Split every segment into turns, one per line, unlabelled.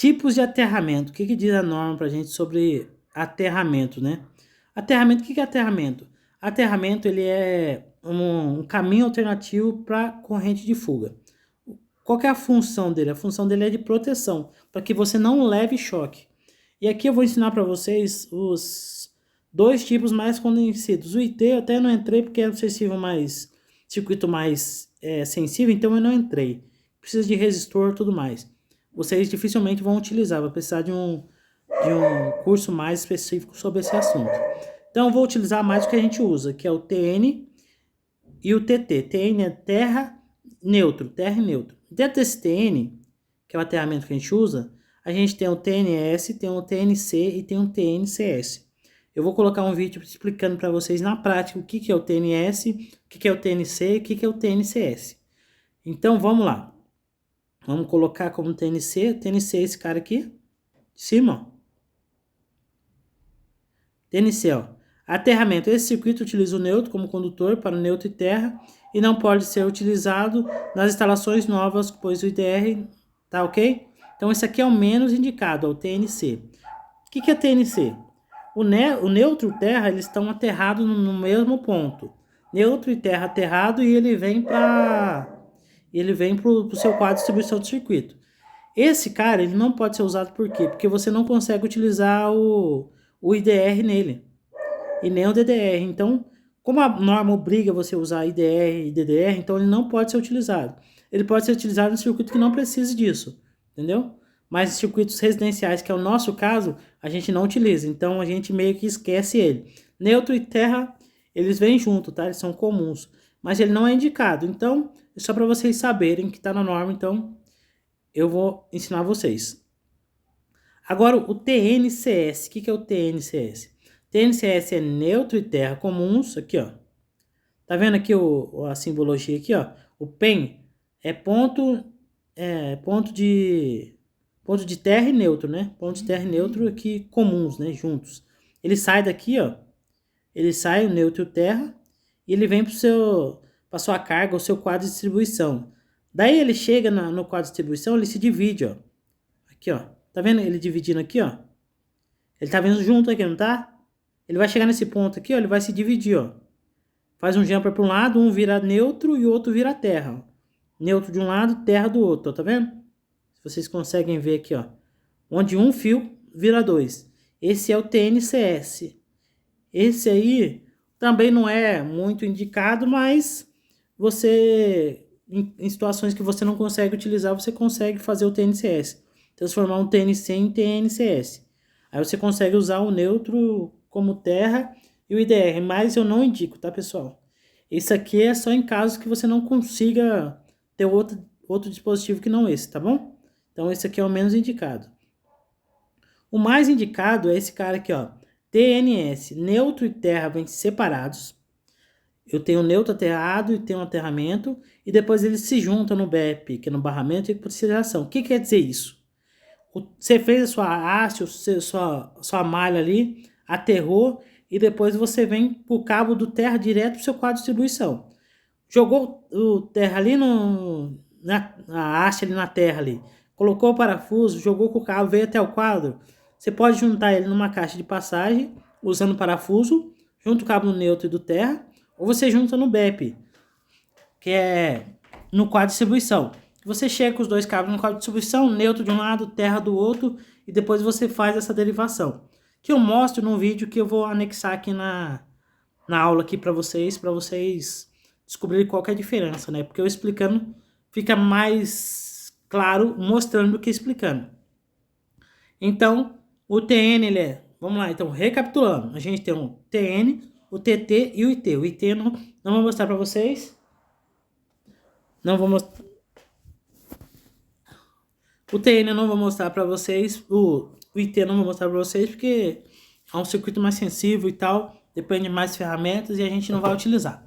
Tipos de aterramento. O que diz a norma para a gente sobre aterramento, né? Aterramento, o que é aterramento? Aterramento, ele é um caminho alternativo para corrente de fuga. Qual que é a função dele? A função dele é de proteção, para que você não leve choque. E aqui eu vou ensinar para vocês os dois tipos mais conhecidos. O IT eu até não entrei porque é um circuito mais sensível, então eu não entrei. Precisa de resistor e tudo mais. Vocês dificilmente vão utilizar, vai precisar de um curso mais específico sobre esse assunto. Então eu vou utilizar mais o que a gente usa, que é o TN e o TT. TN é terra e neutro. Dentro desse TN, que é o aterramento que a gente usa, a gente tem o TNS, tem o TNC e tem o TNCS. Eu vou colocar um vídeo explicando para vocês na prática o que é o TNS, o que é o TNC e o que é o TNCS. Então vamos lá. Vamos colocar como TNC. TNC é esse cara aqui, de cima, ó. TNC, ó. Aterramento. Esse circuito utiliza o neutro como condutor para o neutro e terra e não pode ser utilizado nas instalações novas, pois o IDR tá ok? Então esse aqui é o menos indicado, ó, o TNC. O que é TNC? O neutro e o terra, eles estão aterrados no mesmo ponto. Neutro e terra aterrado e ele vem para o seu quadro de distribuição de circuito. Esse cara, ele não pode ser usado por quê? Porque você não consegue utilizar o IDR nele e nem o DDR. Então, como a norma obriga você a usar IDR e DDR, então ele não pode ser utilizado. Ele pode ser utilizado em circuito que não precise disso, entendeu? Mas em circuitos residenciais, que é o nosso caso, a gente não utiliza. Então, a gente meio que esquece ele. Neutro e terra, eles vêm junto, tá? Eles são comuns. Mas ele não é indicado. Então, é só para vocês saberem que está na norma. Então, eu vou ensinar vocês. Agora, o TNCS. O que é o TNCS? TNCS é neutro e terra comuns. Aqui, ó. Tá vendo aqui a simbologia aqui, ó? O PEN é ponto de terra e neutro, né? Ponto de terra e neutro aqui comuns, né? Juntos. Ele sai daqui, ó. Ele sai, o neutro e o terra, e ele vem para sua carga, o seu quadro de distribuição. Daí ele chega no quadro de distribuição, ele se divide, ó. Aqui, ó. Tá vendo ele dividindo aqui, ó? Ele tá vindo junto aqui, não tá? Ele vai chegar nesse ponto aqui, ó. Ele vai se dividir, ó. Faz um jumper para um lado, um vira neutro e o outro vira terra, ó. Neutro de um lado, terra do outro, ó. Tá vendo? Se vocês conseguem ver aqui, ó. Onde um fio vira dois. Esse é o TNCS. Esse aí também não é muito indicado, mas você, em situações que você não consegue utilizar, você consegue fazer o TNCS. Transformar um TNC em TNCS. Aí você consegue usar o neutro como terra e o IDR, mas eu não indico, tá, pessoal? Isso aqui é só em caso que você não consiga ter outro dispositivo que não esse, tá bom? Então esse aqui é o menos indicado. O mais indicado é esse cara aqui, ó. TNS, neutro e terra vêm separados. Eu tenho neutro aterrado e tenho um aterramento, e depois eles se juntam no BEP, que é no barramento e poticialização. O que quer dizer isso? Você fez a sua haste, sua malha ali, aterrou, e depois você vem para o cabo do terra direto para o seu quadro de distribuição. Jogou o terra ali a haste ali na terra ali, colocou o parafuso, jogou com o cabo, veio até o quadro. Você pode juntar ele numa caixa de passagem, usando parafuso, junto o cabo no neutro e do terra, ou você junta no BEP, que é no quadro de distribuição. Você chega com os dois cabos no quadro de distribuição, neutro de um lado, terra do outro, e depois você faz essa derivação. Que eu mostro num vídeo que eu vou anexar aqui na aula aqui para vocês descobrirem qual que é a diferença, né? Porque eu explicando fica mais claro mostrando do que explicando. Então, o TN, ele é... Vamos lá, então, recapitulando. A gente tem o TN, o TT e o IT. O IT não vou mostrar para vocês. Não vou mostrar... O TN eu não vou mostrar para vocês. O IT eu não vou mostrar para vocês porque é um circuito mais sensível e tal. Depende de mais ferramentas e a gente não vai utilizar.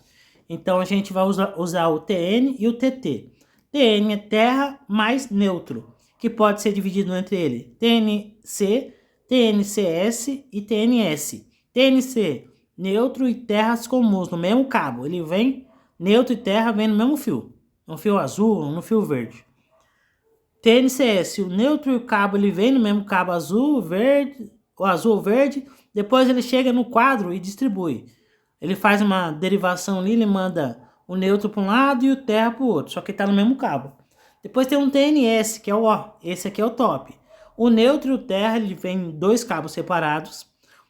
Então, a gente vai usar o TN e o TT. TN é terra mais neutro, que pode ser dividido entre ele. TNC, TNCS e TNS. TNC, neutro e terras comuns no mesmo cabo. Ele vem, neutro e terra vem no mesmo fio. Um fio azul, no fio verde. TNCS, o neutro e o cabo, ele vem no mesmo cabo azul, verde, ou azul ou verde, depois ele chega no quadro e distribui. Ele faz uma derivação ali, ele manda o neutro para um lado e o terra para o outro, só que está no mesmo cabo. Depois tem um TNS, que é esse aqui é o top. O neutro e o terra, ele vem em dois cabos separados.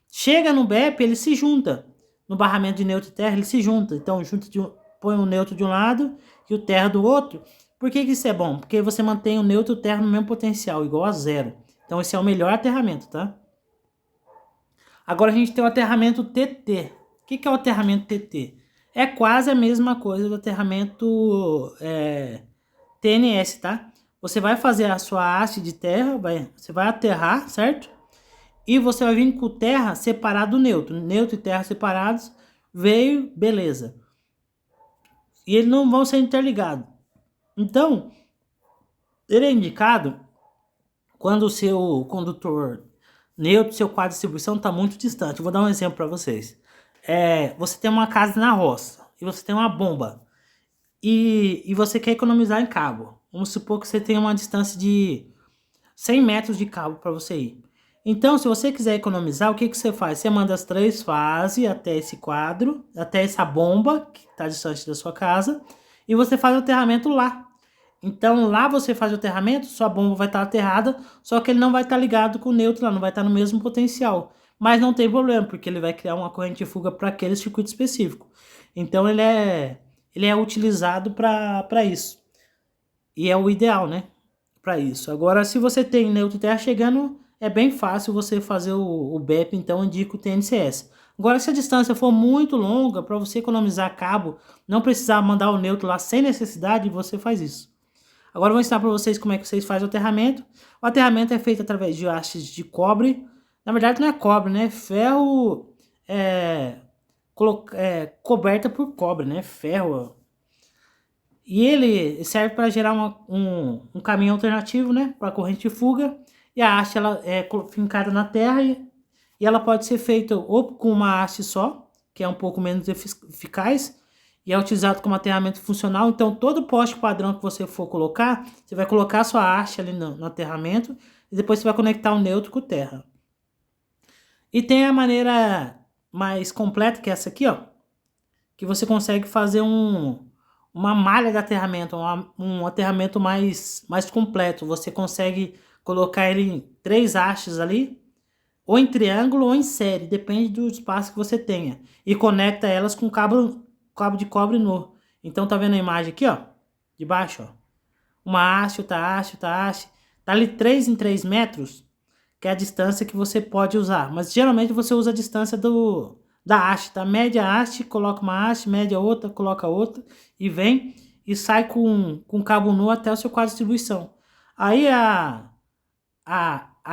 Chega no BEP, ele se junta. No barramento de neutro e terra, ele se junta. Então, põe o neutro de um lado e o terra do outro. Por que isso é bom? Porque você mantém o neutro e o terra no mesmo potencial, igual a zero. Então, esse é o melhor aterramento, tá? Agora a gente tem o aterramento TT. O que é o aterramento TT? É quase a mesma coisa do aterramento TNS, tá? Você vai fazer a sua haste de terra, você vai aterrar, certo? E você vai vir com terra separado do neutro. Neutro e terra separados, veio, beleza. E eles não vão ser interligados. Então, ele é indicado quando o seu condutor neutro, seu quadro de distribuição está muito distante. Eu vou dar um exemplo para vocês. Você tem uma casa na roça e você tem uma bomba e você quer economizar em cabo. Vamos supor que você tem uma distância de 100 metros de cabo para você ir. Então, se você quiser economizar, o que você faz? Você manda as 3 fases até esse quadro, até essa bomba que está distante da sua casa, e você faz o aterramento lá. Então, lá você faz o aterramento, sua bomba vai estar aterrada, só que ele não vai estar ligado com o neutro lá, não vai estar no mesmo potencial. Mas não tem problema, porque ele vai criar uma corrente de fuga para aquele circuito específico. Então, ele é utilizado para isso. E é o ideal, né? Para isso. Agora, se você tem neutro e terra chegando, é bem fácil você fazer o BEP, então indica o TNCS. Agora, se a distância for muito longa, para você economizar cabo, não precisar mandar o neutro lá sem necessidade, você faz isso. Agora eu vou ensinar para vocês como é que vocês fazem o aterramento. O aterramento é feito através de hastes de cobre. Na verdade não é cobre, né? Ferro coberta por cobre, né? Ferro. E ele serve para gerar um caminho alternativo, né? Para corrente de fuga. E a haste ela é fincada na terra e ela pode ser feita ou com uma haste só, que é um pouco menos eficaz, e é utilizado como aterramento funcional. Então, todo poste padrão que você for colocar, você vai colocar a sua haste ali no aterramento e depois você vai conectar o neutro com terra. E tem a maneira mais completa, que é essa aqui, ó, que você consegue fazer uma malha de aterramento, um aterramento mais completo. Você consegue colocar ele em 3 hastes ali, ou em triângulo ou em série, depende do espaço que você tenha. E conecta elas com cabo de cobre nu. Então tá vendo a imagem aqui, ó? De baixo, ó. Uma haste, outra haste, outra haste. Tá ali 3 em 3 metros, que é a distância que você pode usar. Mas geralmente você usa a distância da haste, tá? Média haste, coloca uma haste, média outra, coloca outra. E vem e sai com cabo nu até o seu quadro de distribuição. Aí a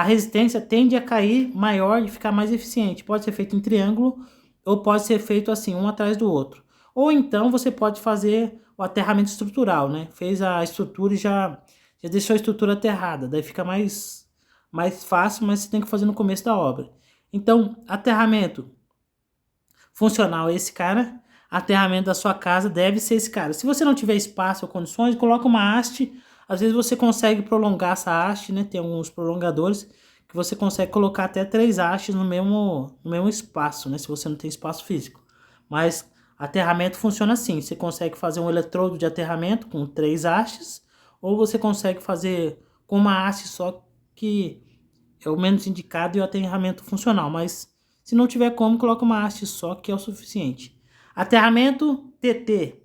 resistência tende a cair maior e ficar mais eficiente. Pode ser feito em triângulo ou pode ser feito assim, um atrás do outro. Ou então você pode fazer o aterramento estrutural, né? Fez a estrutura e já deixou a estrutura aterrada. Daí fica mais fácil, mas você tem que fazer no começo da obra. Então, aterramento funcional é esse cara. Aterramento da sua casa deve ser esse cara. Se você não tiver espaço ou condições, coloca uma haste. Às vezes você consegue prolongar essa haste, né? Tem alguns prolongadores que você consegue colocar até 3 hastes no mesmo espaço, né? Se você não tem espaço físico. Mas aterramento funciona assim. Você consegue fazer um eletrodo de aterramento com 3 hastes, ou você consegue fazer com uma haste só, que é o menos indicado e o aterramento funcional. Mas se não tiver como, coloca uma haste só, que é o suficiente. Aterramento TT,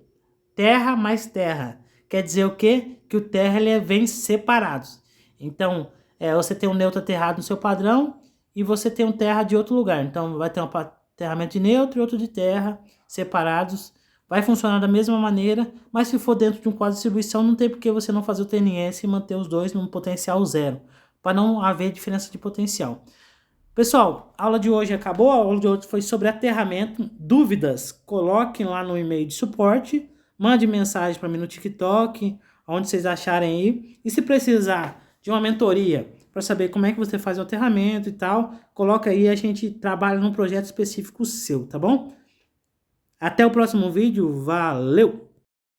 terra mais terra. Quer dizer o quê? Que o terra ele vem separados. Então, você tem um neutro aterrado no seu padrão e você tem um terra de outro lugar. Então, vai ter um aterramento de neutro e outro de terra separados. Vai funcionar da mesma maneira, mas se for dentro de um quadro de distribuição, não tem por que você não fazer o TNS e manter os dois num potencial zero, para não haver diferença de potencial. Pessoal, a aula de hoje acabou. A aula de hoje foi sobre aterramento. Dúvidas? Coloquem lá no e-mail de suporte. Mande mensagem para mim no TikTok, onde vocês acharem aí. E se precisar de uma mentoria para saber como é que você faz o aterramento e tal, coloca aí, a gente trabalha num projeto específico seu, tá bom? Até o próximo vídeo. Valeu!